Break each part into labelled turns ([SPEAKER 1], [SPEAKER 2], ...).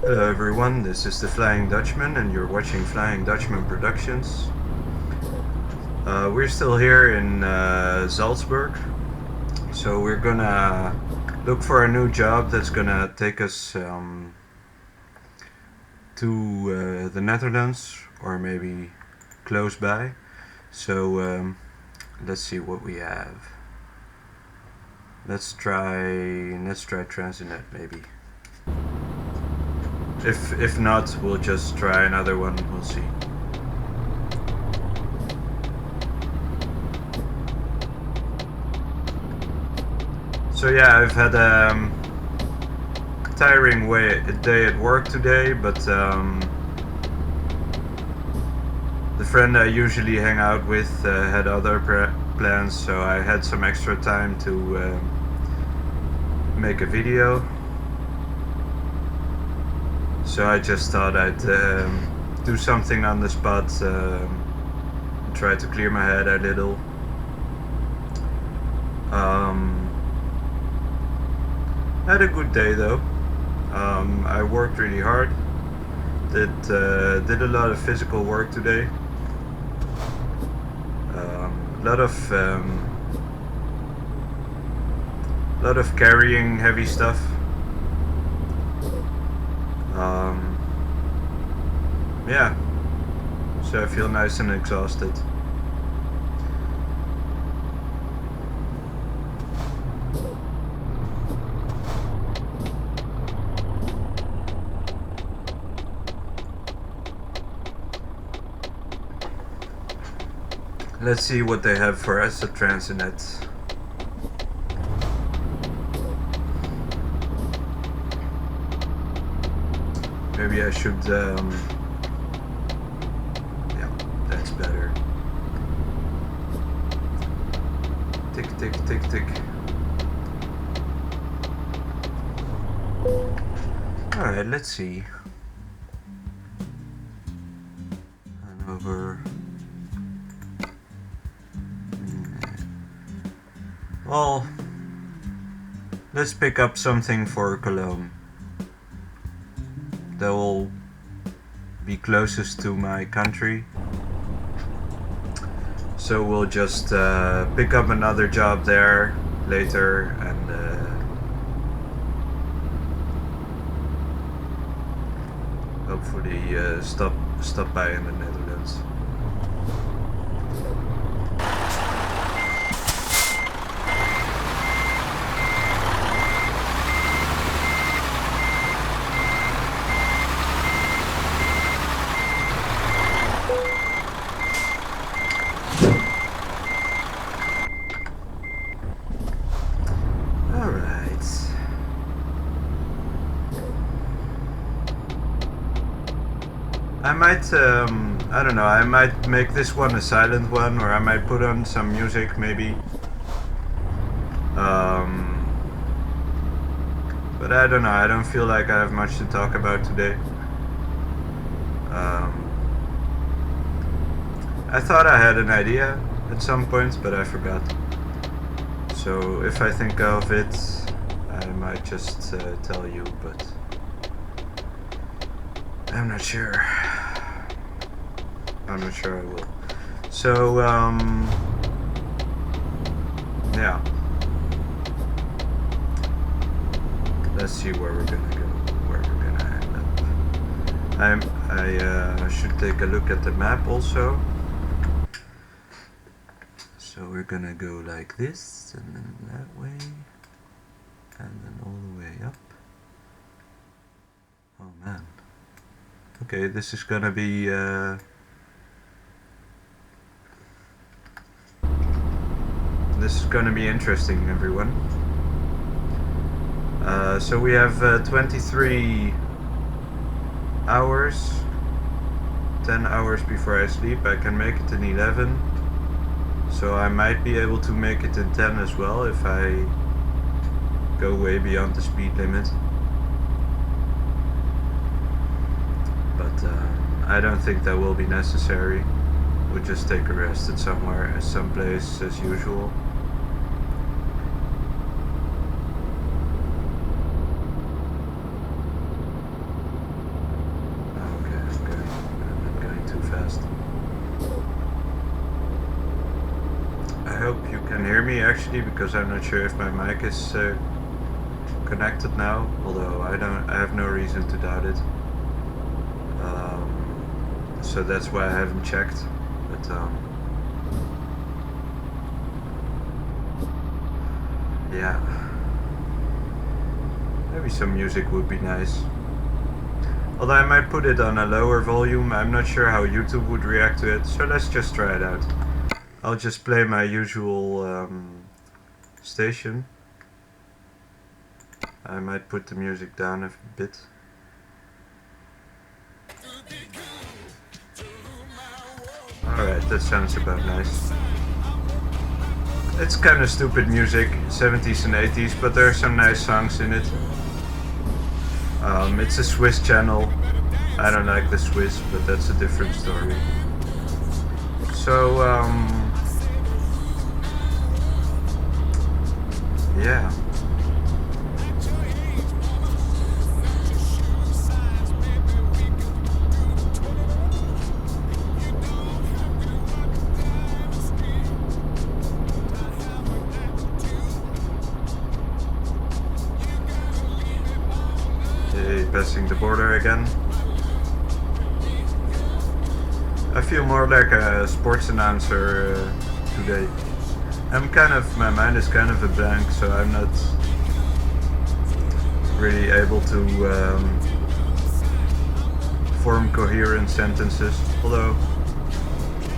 [SPEAKER 1] Hello everyone, this is the Flying Dutchman and you're watching Flying Dutchman Productions. We're still here in Salzburg, so we're gonna look for a new job that's gonna take us to the Netherlands or maybe close by. So let's see what we have. Let's try Transinet maybe. If not, we'll just try another one. We'll see. So yeah, I've had a tiring day at work today, but the friend I usually hang out with had other plans, so I had some extra time to make a video. So I just thought I'd do something on the spot, try to clear my head a little. Had a good day though. I worked really hard. Did a lot of physical work today. Lot of carrying heavy stuff. Yeah, so I feel nice and exhausted. Let's see what they have for us at Transinet. Maybe I should, yeah, that's better. Tick, tick, tick, tick. Alright, let's see. Hanover. Well, let's pick up something for Cologne. That will be closest to my country. So we'll just pick up another job there later and hopefully stop by in the Netherlands. I might, I don't know, I might make this one a silent one, or I might put on some music maybe. But I don't know, I don't feel like I have much to talk about today. I thought I had an idea at some point, but I forgot. So if I think of it, I might just tell you, but I'm not sure. I'm not sure I will. So, yeah. Let's see where we're gonna go, where we're gonna end up. I should take a look at the map also. So we're gonna go like this, and then that way, and then all the way up. Oh man. Okay, this is gonna be interesting, everyone. So we have 23 hours, 10 hours before I sleep. I can make it in 11, so I might be able to make it in 10 as well if I go way beyond the speed limit. But I don't think that will be necessary. We'll just take a rest at someplace as usual. actually, because I'm not sure if my mic is connected now, although I have no reason to doubt it. So that's why I haven't checked. But yeah, maybe some music would be nice. Although I might put it on a lower volume, I'm not sure how YouTube would react to it, so let's just try it out. I'll just play my usual station. I might put the music down a bit. Alright, that sounds about nice. It's kind of stupid music, 70s and 80s, but there are some nice songs in it. It's a Swiss channel. I don't like the Swiss, but that's a different story. So, yeah. Passing the border again. I feel more like a sports announcer today. My mind is kind of a blank, so I'm not really able to form coherent sentences. Although,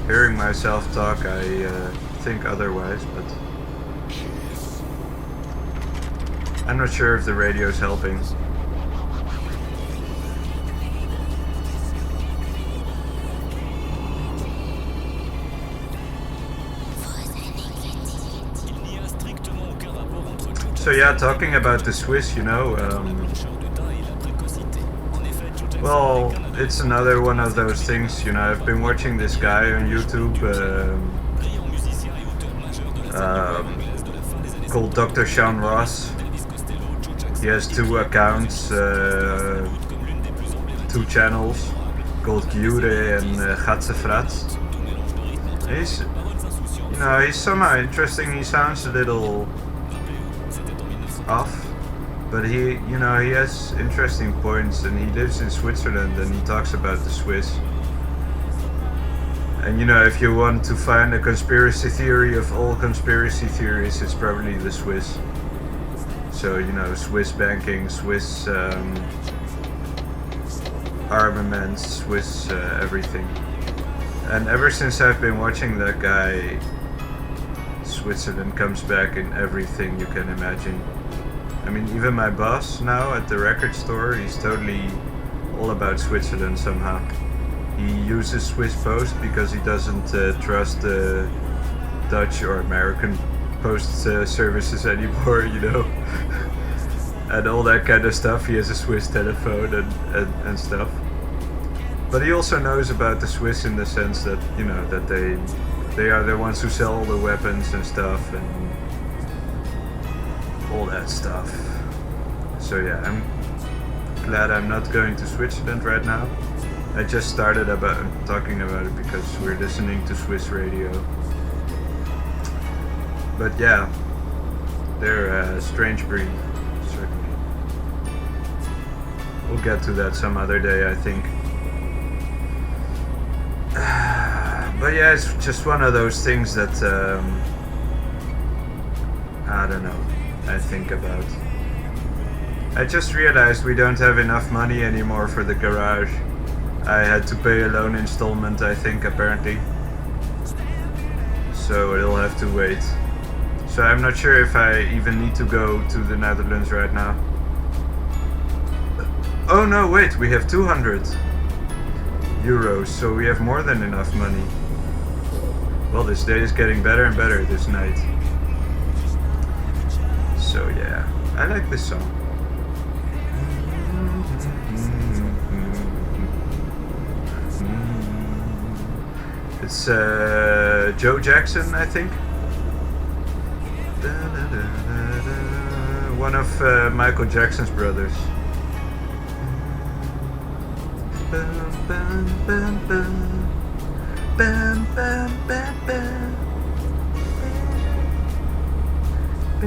[SPEAKER 1] hearing myself talk, I think otherwise, but I'm not sure if the radio is helping. So yeah, talking about the Swiss, you know, well, it's another one of those things, you know, I've been watching this guy on YouTube called Dr. Sean Ross. He has 2 accounts, 2 channels called Gyure and Gatsefrat. He's somehow interesting. He sounds a little off, but he has interesting points, and he lives in Switzerland and he talks about the Swiss. And you know, if you want to find a conspiracy theory of all conspiracy theories, it's probably the Swiss. So, you know, Swiss banking, Swiss armaments, Swiss everything. And ever since I've been watching that guy, Switzerland comes back in everything you can imagine. I mean, even my boss now at the record store, he's totally all about Switzerland somehow. He uses Swiss Post because he doesn't trust the Dutch or American post services anymore, you know. And all that kind of stuff. He has a Swiss telephone and stuff. But he also knows about the Swiss in the sense that, you know, that they are the ones who sell all the weapons and stuff and all that stuff. So yeah, I'm glad I'm not going to Switzerland right now. I just started talking about it because we're listening to Swiss radio. But yeah, they're a strange breed, certainly. We'll get to that some other day, I think. But yeah, it's just one of those things that I don't know, I think about. I just realized we don't have enough money anymore for the garage. I had to pay a loan installment, I think, apparently. So it'll have to wait. So I'm not sure if I even need to go to the Netherlands right now. Oh no, wait, we have 200 euros, so we have more than enough money. Well, this day is getting better and better this night. So yeah, I like this song. It's Joe Jackson, I think. One of Michael Jackson's brothers. I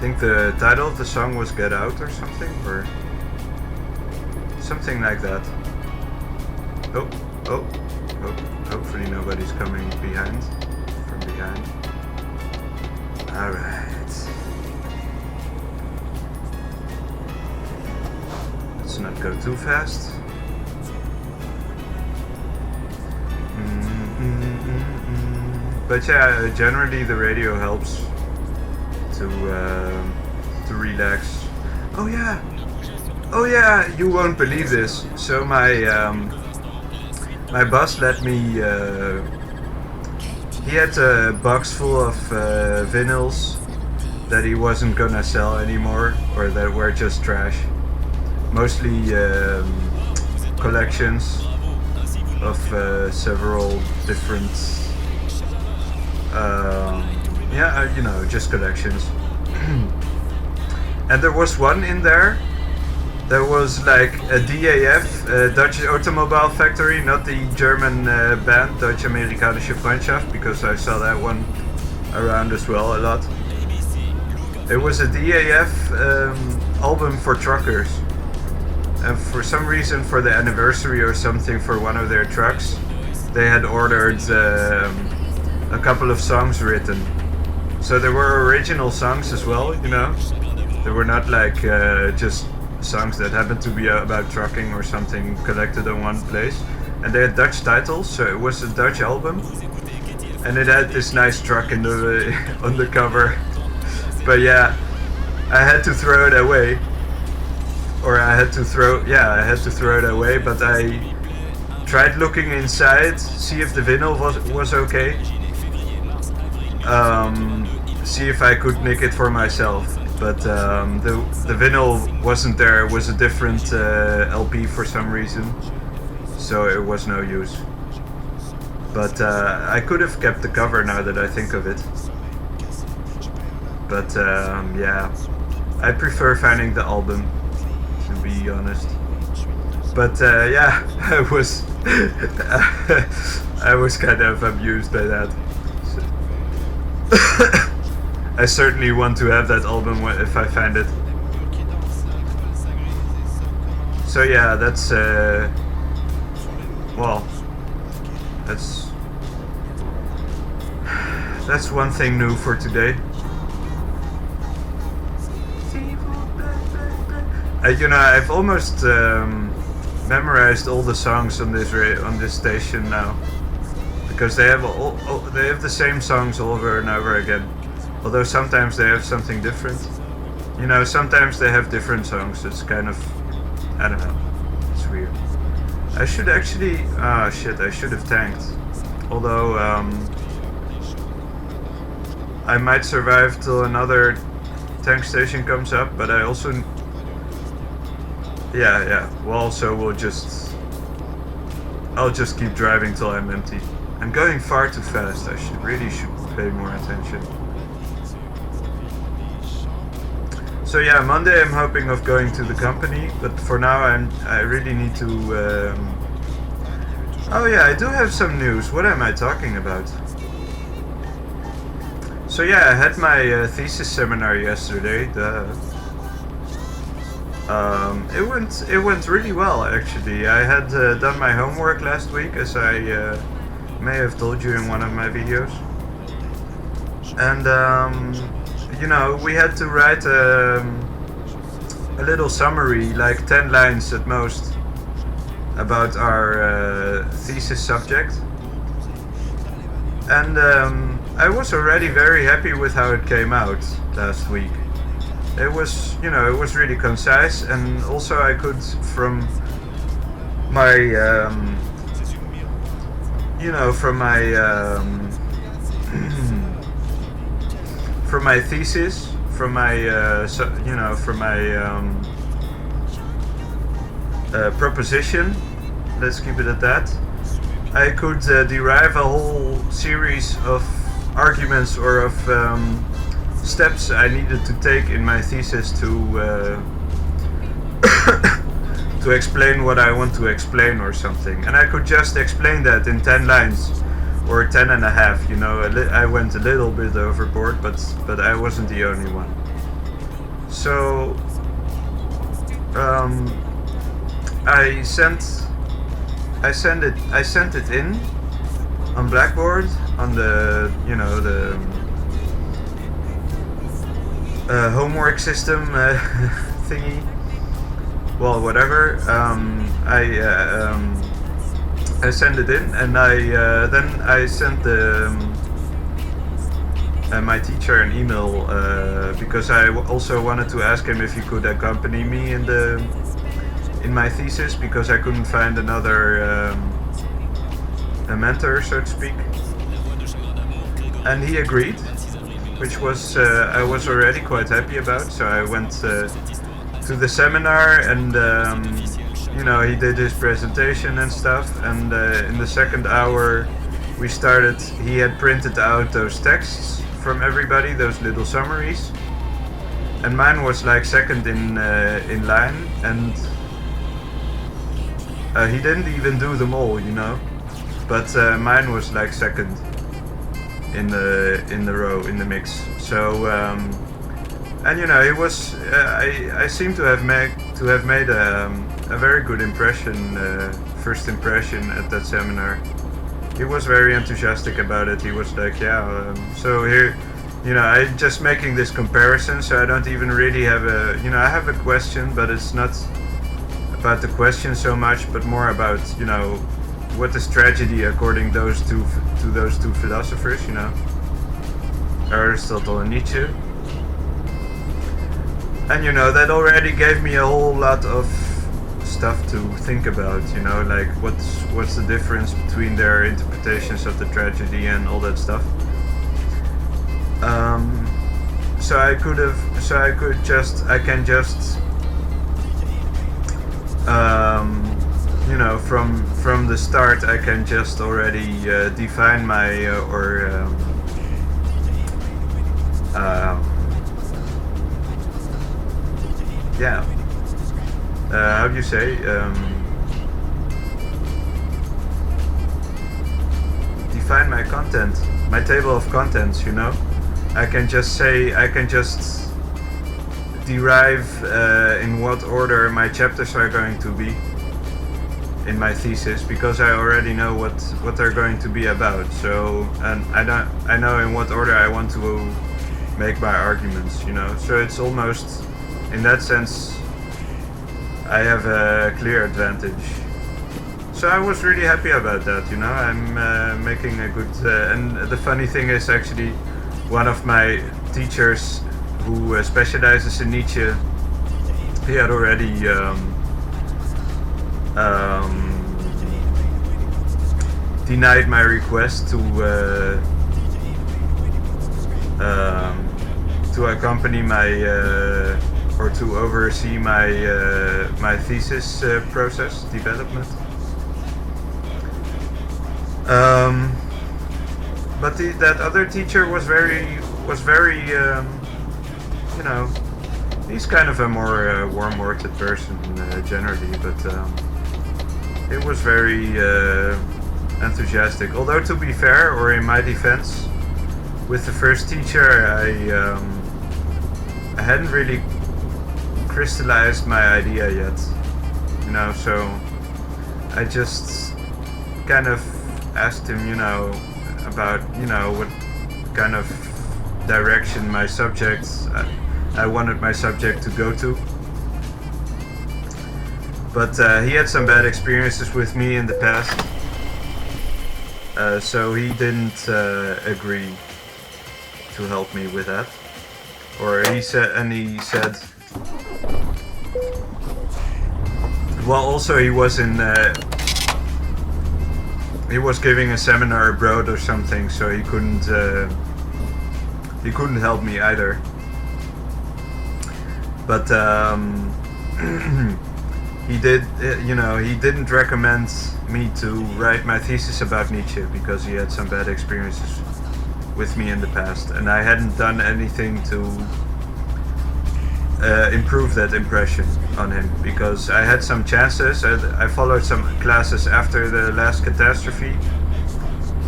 [SPEAKER 1] think the title of the song was Get Out or something, or something like that. Oh, oh, oh, hopefully nobody's coming from behind. Alright. Let's not go too fast. But yeah, generally the radio helps to relax. Oh yeah, you won't believe this. So my boss let me. He had a box full of vinyls that he wasn't gonna sell anymore, or that were just trash. Mostly collections of several different. You know, just collections. And there was one in there that was like a DAF, Dutch Automobile Factory, not the German band, Deutsche Amerikanische Freundschaft, because I saw that one around as well a lot. It was a DAF album for truckers. And for some reason, for the anniversary or something for one of their trucks, they had ordered a couple of songs written. So there were original songs as well, you know. They were not like just songs that happened to be about trucking or something collected in one place. And they had Dutch titles, so it was a Dutch album. And it had this nice truck in the on the cover. But yeah, I had to throw it away. Or I had to throw it away, but I tried looking inside, see if the vinyl was okay. See if I could nick it for myself, but the vinyl wasn't there. It was a different LP for some reason, so it was no use. But I could have kept the cover now that I think of it. But yeah, I prefer finding the album, to be honest. But yeah, I was kind of amused by that. I certainly want to have that album if I find it. So yeah, that's well, that's one thing new for today. You know, I've almost memorized all the songs on this station now, because they have the same songs over and over again. Although sometimes they have something different. You know, sometimes they have different songs. It's kind of, I don't know. It's weird. I should actually, shit, I should have tanked. Although, I might survive till another tank station comes up, but I also, yeah. Well, so I'll just keep driving till I'm empty. I'm going far too fast. I really should pay more attention. So yeah, Monday I'm hoping of going to the company, but for now I really need to. Oh yeah, I do have some news. What am I talking about? So yeah, I had my thesis seminar yesterday. It went really well actually. I had done my homework last week, as I may have told you in one of my videos, and you know, we had to write a little summary, like 10 lines at most, about our thesis subject. And I was already very happy with how it came out last week. It was, you know, it was really concise, and also I could, from my, you know, from my thesis, from my, you know, from my proposition, let's keep it at that. I could derive a whole series of arguments or of steps I needed to take in my thesis to to explain what I want to explain or something, and I could just explain that in 10 lines or 10 and a half. You know, I went a little bit overboard, but I wasn't the only one. So I sent it in on Blackboard on the homework system thingy. Well, whatever. I sent it in, and then I sent my teacher an email because I also wanted to ask him if he could accompany me in my thesis, because I couldn't find another a mentor, so to speak. And he agreed, which was I was already quite happy about. So I went to the seminar, and he did his presentation and stuff, and in the second hour we started. He had printed out those texts from everybody, those little summaries, and mine was like second in line, and he didn't even do them all, but mine was like second in the row, in the mix. So and it was I seem to have made a very good impression, first impression at that seminar. He was very enthusiastic about it. He was like, so here, I'm just making this comparison, so I don't even really have I have a question, but it's not about the question so much, but more about, what is tragedy according to those two philosophers, Aristotle and Nietzsche. And that already gave me a whole lot of stuff to think about, like what's the difference between their interpretations of the tragedy and all that stuff. I can just from the start I can just already define my how do you say, define my content, my table of contents, I can just derive in what order my chapters are going to be in my thesis, because I already know what they're going to be about. So, and I know in what order I want to make my arguments, so it's almost, in that sense, I have a clear advantage. So I was really happy about that, I'm making a good, and the funny thing is, actually, one of my teachers who specializes in Nietzsche, he had already denied my request to accompany my or to oversee my thesis process development. But that other teacher was very he's kind of a more warm-hearted person generally, but he was very enthusiastic. Although, to be fair, or in my defense, with the first teacher, I hadn't really crystallized my idea yet, so I just kind of asked him, about, what kind of direction my subjects I wanted my subject to go to. But he had some bad experiences with me in the past, so he didn't agree to help me with that. Or he said, well, also he was giving a seminar abroad or something, so he couldn't help me he didn't recommend me to write my thesis about Nietzsche because he had some bad experiences with me in the past, and I hadn't done anything to improve that impression on him, because I had some chances. I followed some classes after the last catastrophe,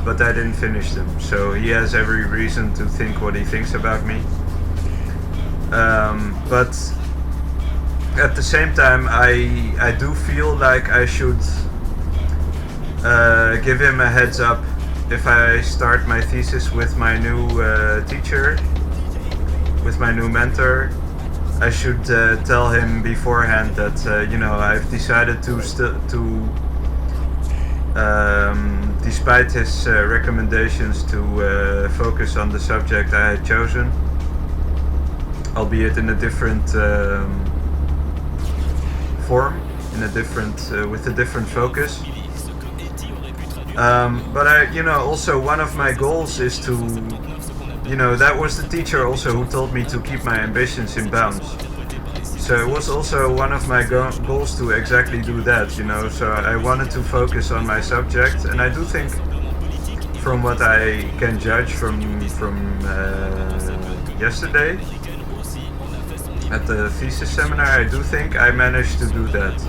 [SPEAKER 1] but I didn't finish them, so he has every reason to think what he thinks about me. But at the same time, I do feel like I should give him a heads up if I start my thesis with my new teacher, with my new mentor. I should tell him beforehand that I've decided to despite his recommendations to focus on the subject I had chosen, albeit in a different form, with a different focus. But also one of my goals is to, that was the teacher also who told me to keep my ambitions in bounds. So it was also one of my goals to exactly do that, so I wanted to focus on my subject, and I do think, from what I can judge from yesterday at the thesis seminar, I do think I managed to do that,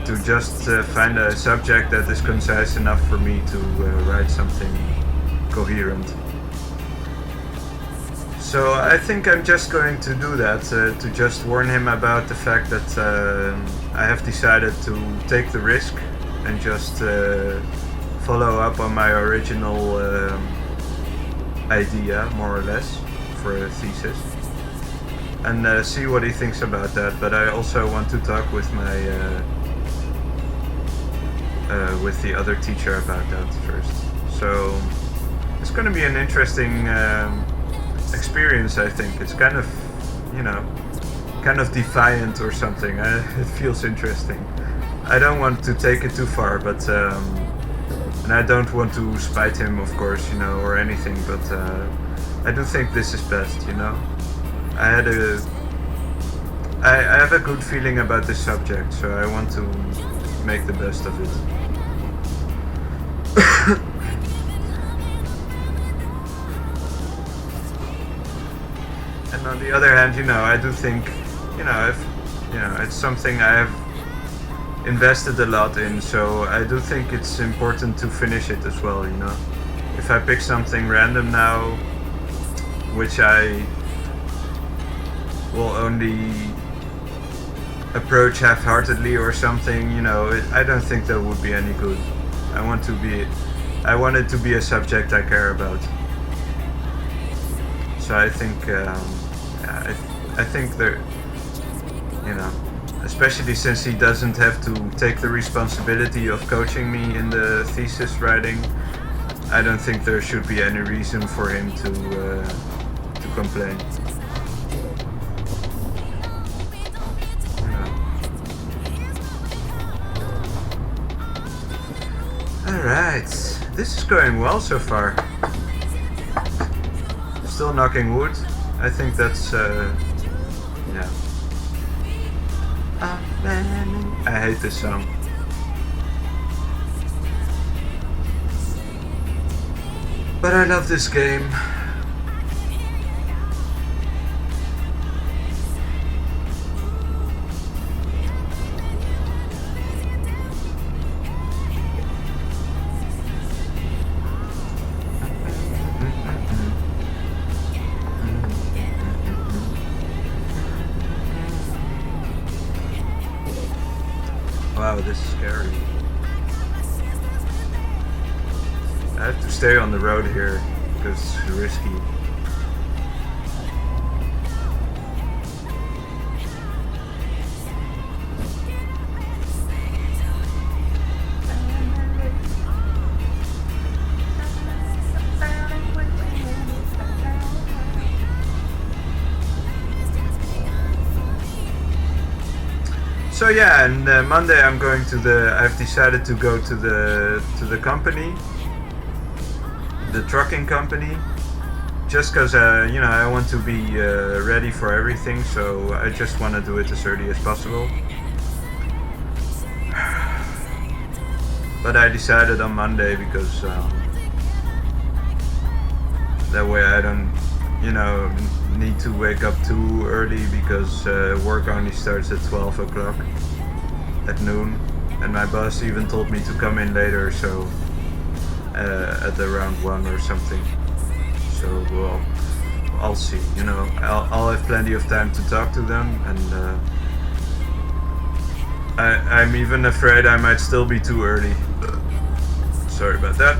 [SPEAKER 1] to just find a subject that is concise enough for me to write something coherent. So I think I'm just going to do that, to just warn him about the fact that I have decided to take the risk and just follow up on my original idea, more or less, for a thesis, and see what he thinks about that. But I also want to talk with with the other teacher about that first. So it's going to be an interesting experience. I think it's kind of defiant or something. It feels interesting. I don't want to take it too far, but and I don't want to spite him, of course, or anything, but I do think this is best. I have a good feeling about this subject, so I want to make the best of it. And on the other hand, I do think, it's something I have invested a lot in, so I do think it's important to finish it as well, If I pick something random now, which I will only approach half-heartedly or something, I don't think that would be any good. I want it to be a subject I care about. So I think, I think there, especially since he doesn't have to take the responsibility of coaching me in the thesis writing, I don't think there should be any reason for him to complain. Alright, this is going well so far. Still knocking wood. I think that's, yeah. I hate this song. But I love this game. Wow, this is scary. I have to stay on the road here because it's risky. So yeah, and Monday I'm going to I've decided to go to the company, the trucking company, just because I want to be ready for everything. So I just want to do it as early as possible. But I decided on Monday because that way I don't, need to wake up too early because work only starts at 12 o'clock at noon. And my boss even told me to come in later, so at around 1 or something. So, well, I'll see, I'll have plenty of time to talk to them, and I'm even afraid I might still be too early. Sorry about that.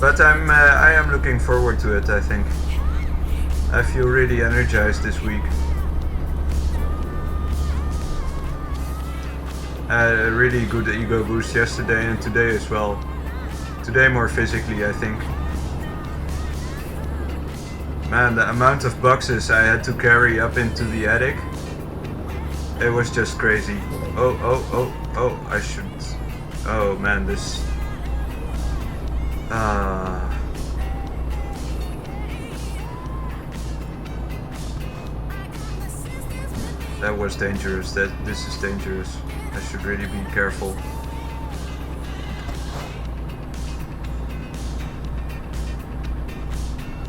[SPEAKER 1] But I am looking forward to it, I think. I feel really energized this week. A really good ego boost yesterday and today as well. Today more physically, I think. Man, the amount of boxes I had to carry up into the attic, it was just crazy. Oh, I shouldn't. Oh man, this... That was dangerous. This is dangerous. I should really be careful.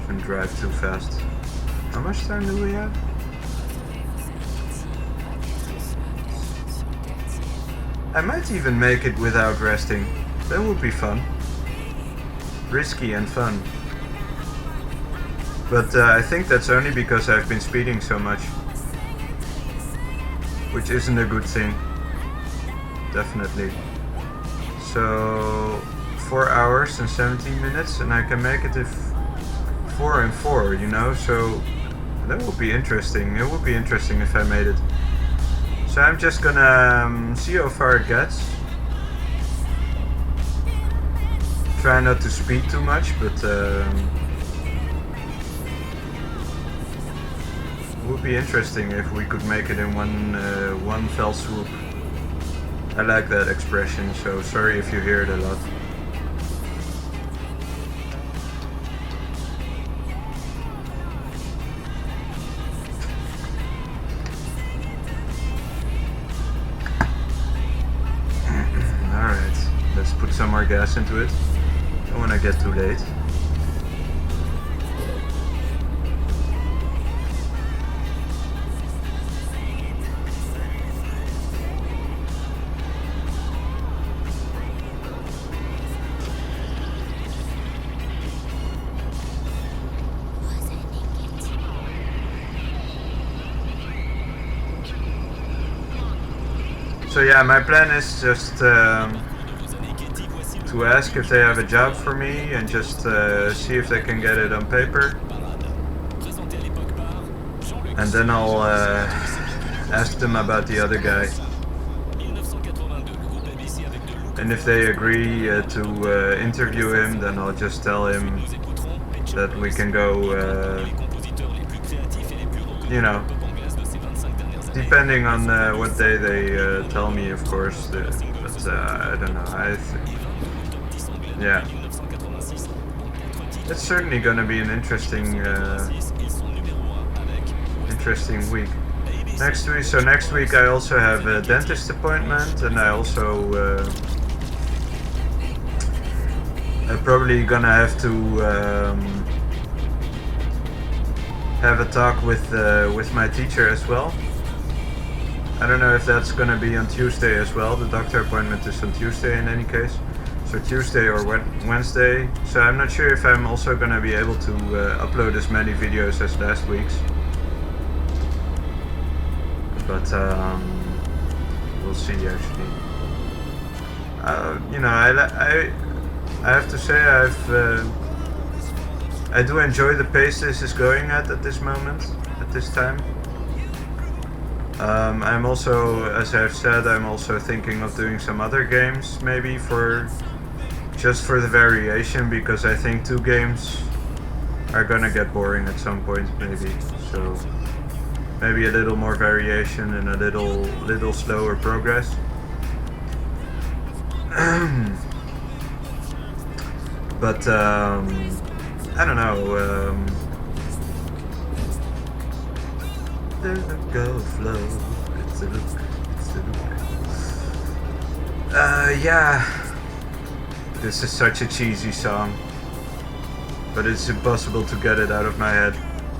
[SPEAKER 1] Shouldn't drive too fast. How much time do we have? I might even make it without resting. That would be fun. Risky and fun. But I think that's only because I've been speeding so much. Which isn't a good thing. Definitely. So 4 hours and 17 minutes, and I can make it if 4 and 4, so that would be interesting. It would be interesting if I made it. So I'm just gonna see how far it gets. Try not to speed too much, but it would be interesting if we could make it in one fell swoop. I like that expression, so sorry if you hear it a lot. Alright, let's put some more gas into it. Don't want to get too late. So yeah, my plan is just to ask if they have a job for me and just see if they can get it on paper. And then I'll ask them about the other guy. And if they agree to interview him, then I'll just tell him that we can go, depending on what day they tell me, of course. But I don't know. Yeah. It's certainly going to be an interesting week. Next week I also have a dentist appointment, and I also I'm probably gonna have to have a talk with my teacher as well. I don't know if that's gonna be on Tuesday as well. The doctor appointment is on Tuesday in any case. So Tuesday or Wednesday. So I'm not sure if I'm also gonna be able to upload as many videos as last week's. But we'll see actually. I have to say I do enjoy the pace this is going at this moment, at this time. I'm also, as I've said, I'm also thinking of doing some other games, maybe just for the variation, because I think 2 games are gonna get boring at some point, maybe. So maybe a little more variation and a little slower progress. But I don't know. the look of flow. It's the look, it's the look. Yeah. This is such a cheesy song. But it's impossible to get it out of my head.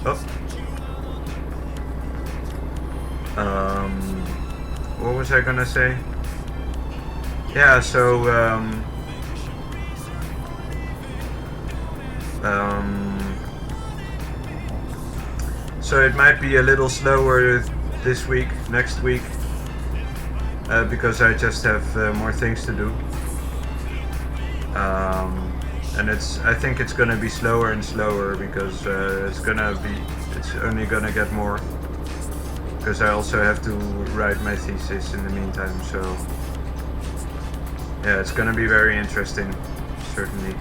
[SPEAKER 1] Oh. What was I gonna say? Yeah, so so it might be a little slower this week, next week, because I just have more things to do. And I think it's gonna be slower and slower because it's only gonna get more. Because I also have to write my thesis in the meantime, so yeah, it's gonna be very interesting, certainly.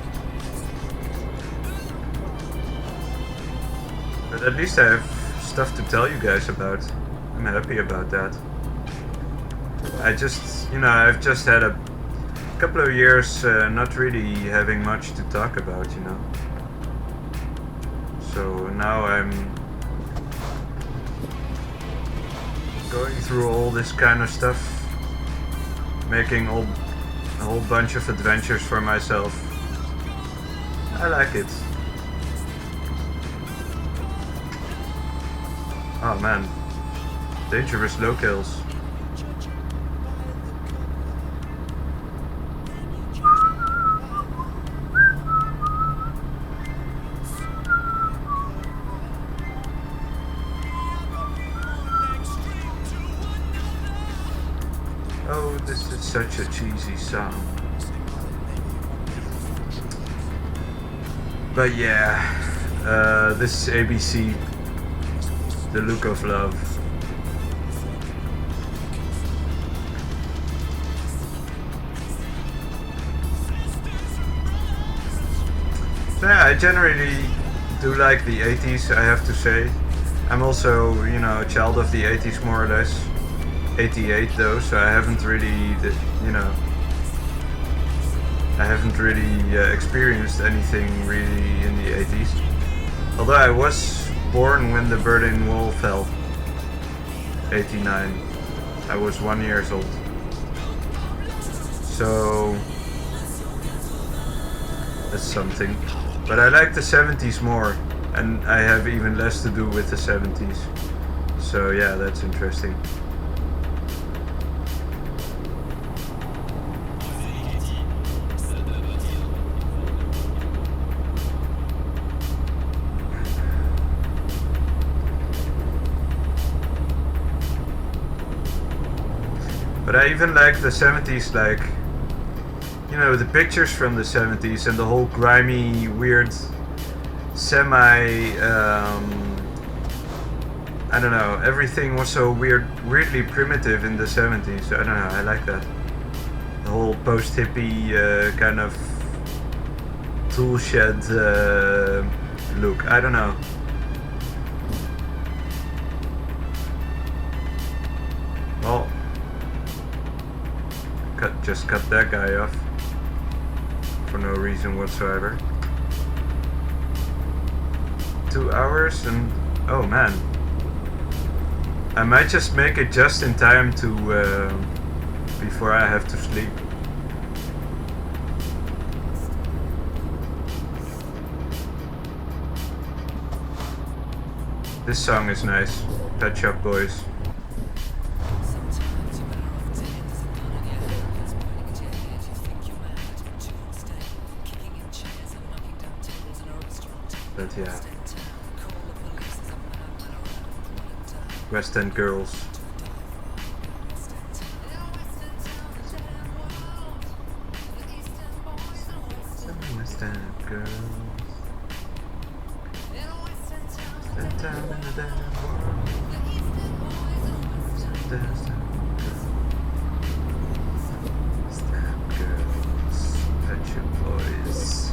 [SPEAKER 1] But at least I have stuff to tell you guys about. I'm happy about that. I've just had a couple of years not really having much to talk about, So now I'm going through all this kind of stuff, making a whole bunch of adventures for myself. I like it. Oh man, dangerous locales. Oh, this is such a cheesy song. But yeah, this is ABC, The Look of Love. So yeah, I generally do like the 80s, I have to say. I'm also, a child of the 80s more or less. 88 though, so I haven't really, experienced anything really in the 80s. Although I was born when the Berlin Wall fell. 89. I was 1 year old. So that's something. But I like the 70s more, and I have even less to do with the 70s. So yeah, that's interesting. But I even like the 70s, like, the pictures from the 70s and the whole grimy, weird, I don't know, everything was so weirdly primitive in the 70s. I don't know, I like that. The whole post-hippie kind of tool shed look, I don't know. Well, just cut that guy off for no reason whatsoever. 2 hours and oh man, I might just make it just in time to before I have to sleep. This song is nice. Pet Shop Boys. But yeah, West End Girls. West End Girls. Spend time in the damn world. West End Girls. Pet Shop Boys.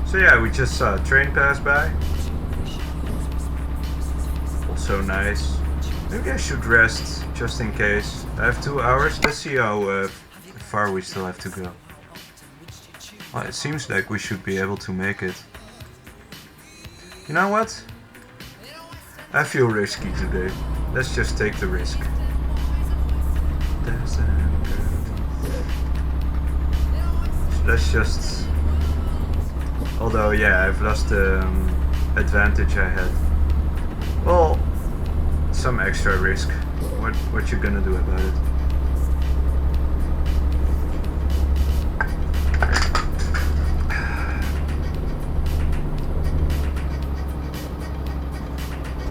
[SPEAKER 1] So yeah, we just saw a train pass by. Also nice. Maybe I should rest, just in case. I have 2 hours. Let's see how far we still have to go. Well, it seems like we should be able to make it. You know what? I feel risky today. Let's just take the risk. Let's just... Although, yeah, I've lost the advantage I had. Well, some extra risk. What you gonna do about it?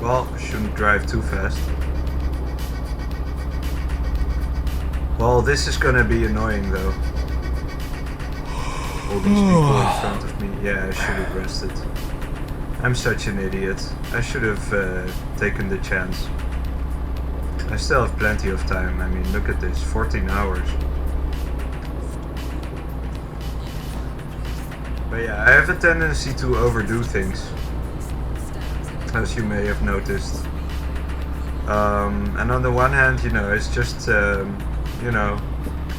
[SPEAKER 1] Well, shouldn't drive too fast. Well, this is gonna be annoying though. All these people in front of me. Yeah, I should have rested. I'm such an idiot. I should have taken the chance. I still have plenty of time. I mean, look at this, 14 hours. But yeah, I have a tendency to overdo things, as you may have noticed. And on the one hand, you know, it's just, you know,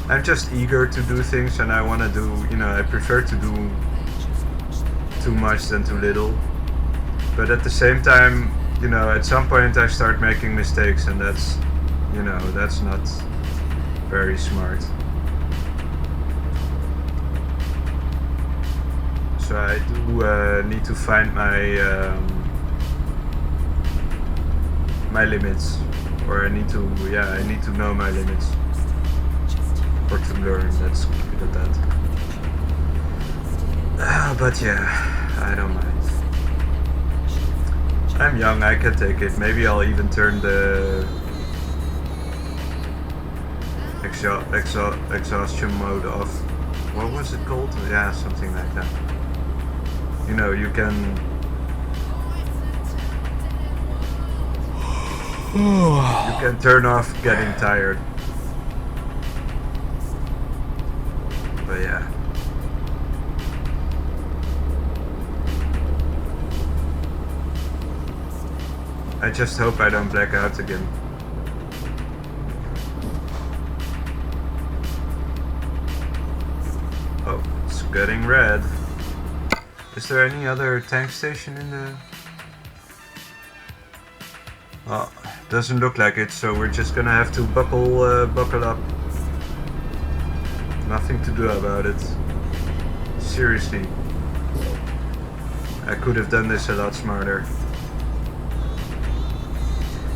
[SPEAKER 1] I'm just eager to do things, and I want to do, you know, I prefer to do too much than too little. But at the same time, you know, at some point I start making mistakes, and that's, you know, that's not very smart. So I do need to find my limits, or I need to, yeah, I need to know my limits, or to learn. Let's keep it at that. But yeah, I don't mind. I'm young, I can take it. Maybe I'll even turn the exhaustion mode off. What was it called? Yeah, something like that. You know, you can... you can turn off getting tired. But yeah. I just hope I don't black out again. Oh, it's getting red. Is there any other tank station in the... Oh, doesn't look like it, so we're just gonna have to buckle up. Nothing to do about it. Seriously. I could have done this a lot smarter.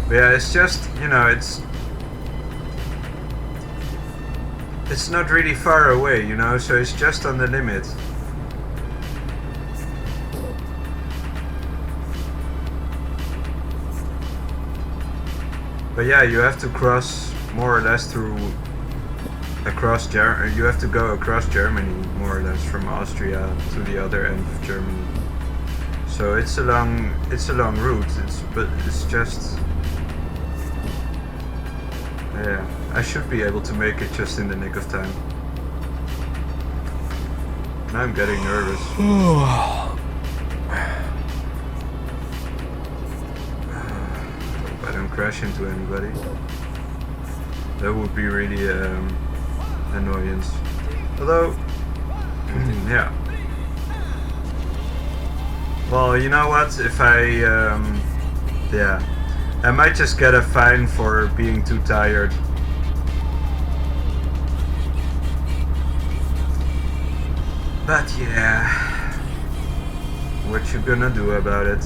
[SPEAKER 1] But yeah, it's just, you know, it's not really far away, you know, so it's just on the limit. But yeah, you have to cross more or less through across Germany. You have to go across Germany more or less from Austria to the other end of Germany. So it's a long route. But it's just, yeah, I should be able to make it just in the nick of time. Now I'm getting nervous. Hope I don't crash into anybody. That would be really annoyance. Although, yeah. Well, you know what? If I, yeah, I might just get a fine for being too tired. But yeah, what you gonna do about it?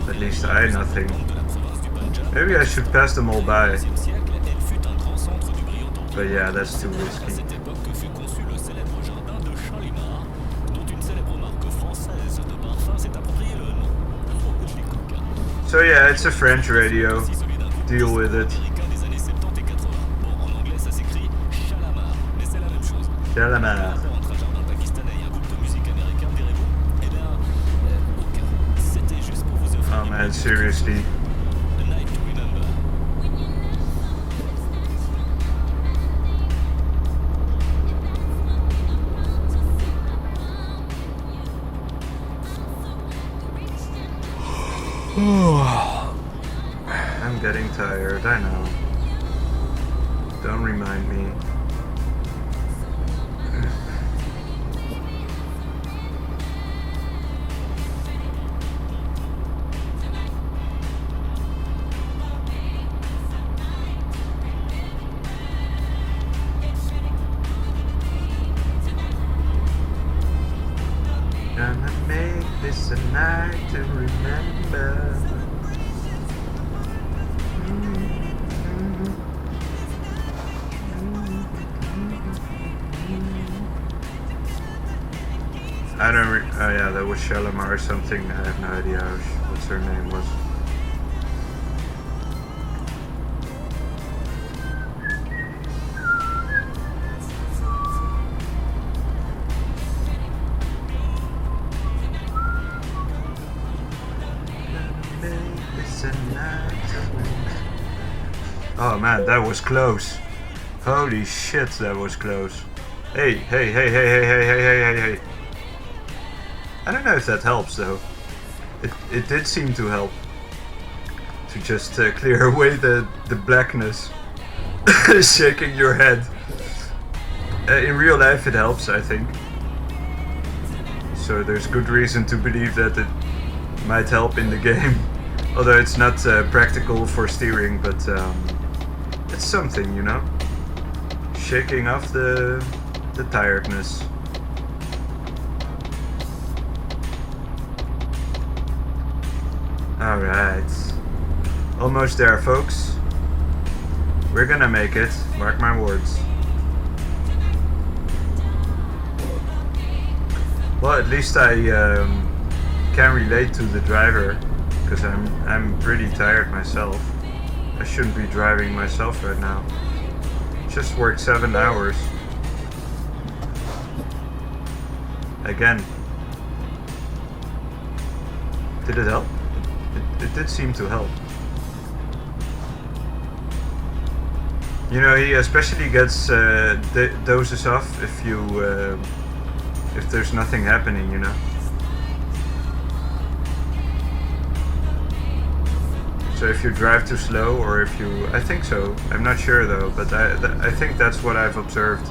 [SPEAKER 1] At least I nothing. Maybe I should pass them all by. But yeah, that's too risky. So yeah, it's a French radio. Deal with it. Chalamar. Oh man, seriously. I'm getting tired, I know. Don't remind me. night to remember. I don't oh yeah, that was Shalimar or something. I have no idea what her name was. Oh man, that was close. Holy shit, that was close. Hey, hey, hey, hey, hey, hey, hey, hey, hey, hey. I don't know if that helps though. It did seem to help. To just clear away the blackness. Shaking your head. In real life it helps, I think. So there's good reason to believe that it might help in the game. Although it's not practical for steering, but it's something, you know? Shaking off the tiredness. Alright. Almost there, folks. We're gonna make it, mark my words. Well, at least I can relate to the driver, because I'm pretty tired myself. I shouldn't be driving myself right now. Just worked 7 hours. Again. Did it help? It did seem to help. You know, he especially gets doses off if you if there's nothing happening, you know. So if you drive too slow, or if you, I think so. I'm not sure though, but I think that's what I've observed.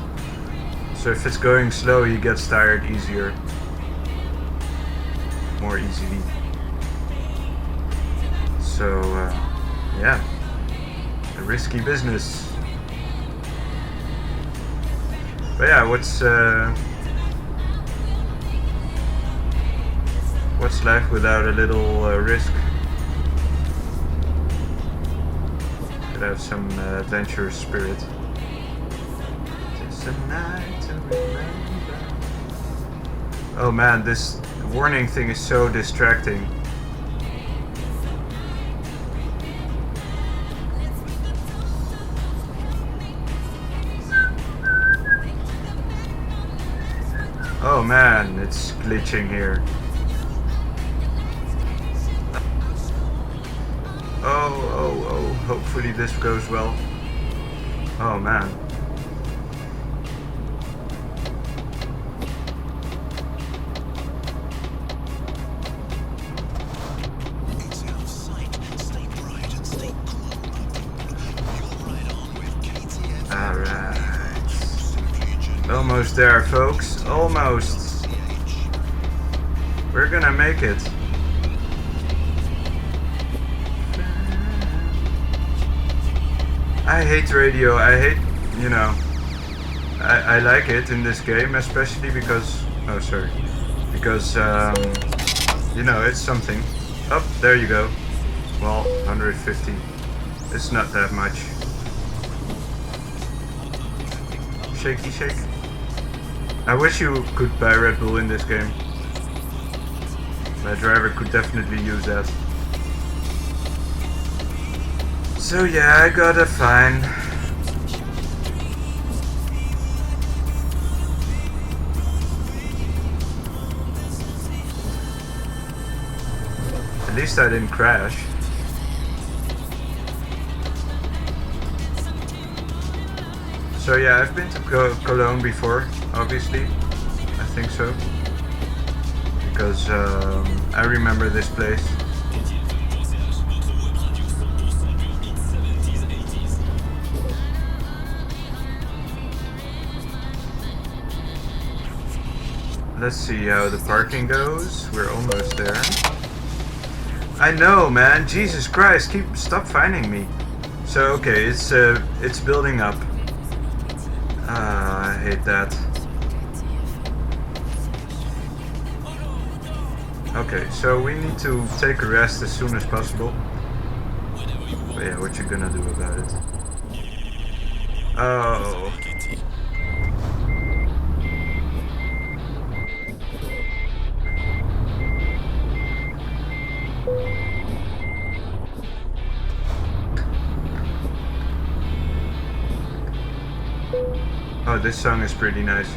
[SPEAKER 1] So if it's going slow, he gets tired easier, more easily. So yeah, a risky business. But yeah, what's life without a little risk? Could have some adventurous spirit. Just a night to remember. Oh man, this warning thing is so distracting. Oh man, it's glitching here. Oh, hopefully this goes well. Oh man.
[SPEAKER 2] It's out of sight. Stay bright and stay cool. You're right on with Pt.5.
[SPEAKER 1] Alright. Almost there, folks. Almost. We're gonna make it. I hate radio. I hate, you know, I like it in this game, especially because, oh sorry, because, you know, it's something. Oh, there you go. Well, 150. It's not that much. Shaky shake. I wish you could buy Red Bull in this game. My driver could definitely use that. So yeah, I got a fine. At least I didn't crash. So yeah, I've been to Cologne before, obviously. I think so. Because I remember this place. Let's see how the parking goes. We're almost there. I know, man. Jesus Christ! Stop finding me. So okay, it's building up. I hate that. Okay, so we need to take a rest as soon as possible.
[SPEAKER 2] Whenever you
[SPEAKER 1] But
[SPEAKER 2] want.
[SPEAKER 1] yeah, what you gonna do about it? Oh. Oh, this song is pretty nice.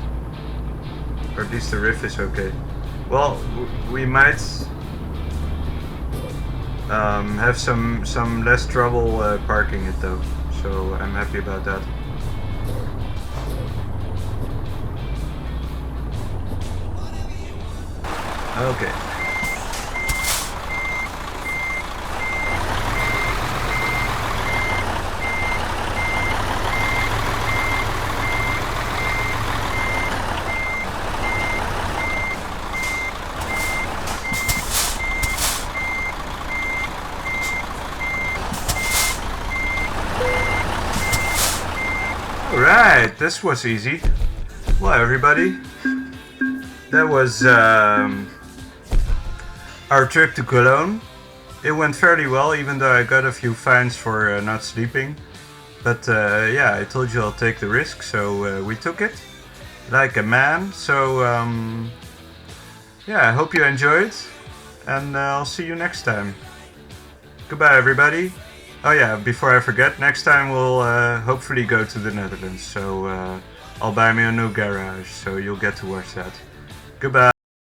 [SPEAKER 1] Or at least the riff is okay. Well, we might have some less trouble parking it though, so I'm happy about that. Okay. Alright, this was easy. Well, everybody, that was our trip to Cologne. It went fairly well, even though I got a few fines for not sleeping. But yeah, I told you I'll take the risk, so we took it like a man. So yeah, I hope you enjoyed, and I'll see you next time. Goodbye, everybody. Oh yeah, before I forget, next time we'll hopefully go to the Netherlands. So I'll buy me a new garage, so you'll get to watch that. Goodbye.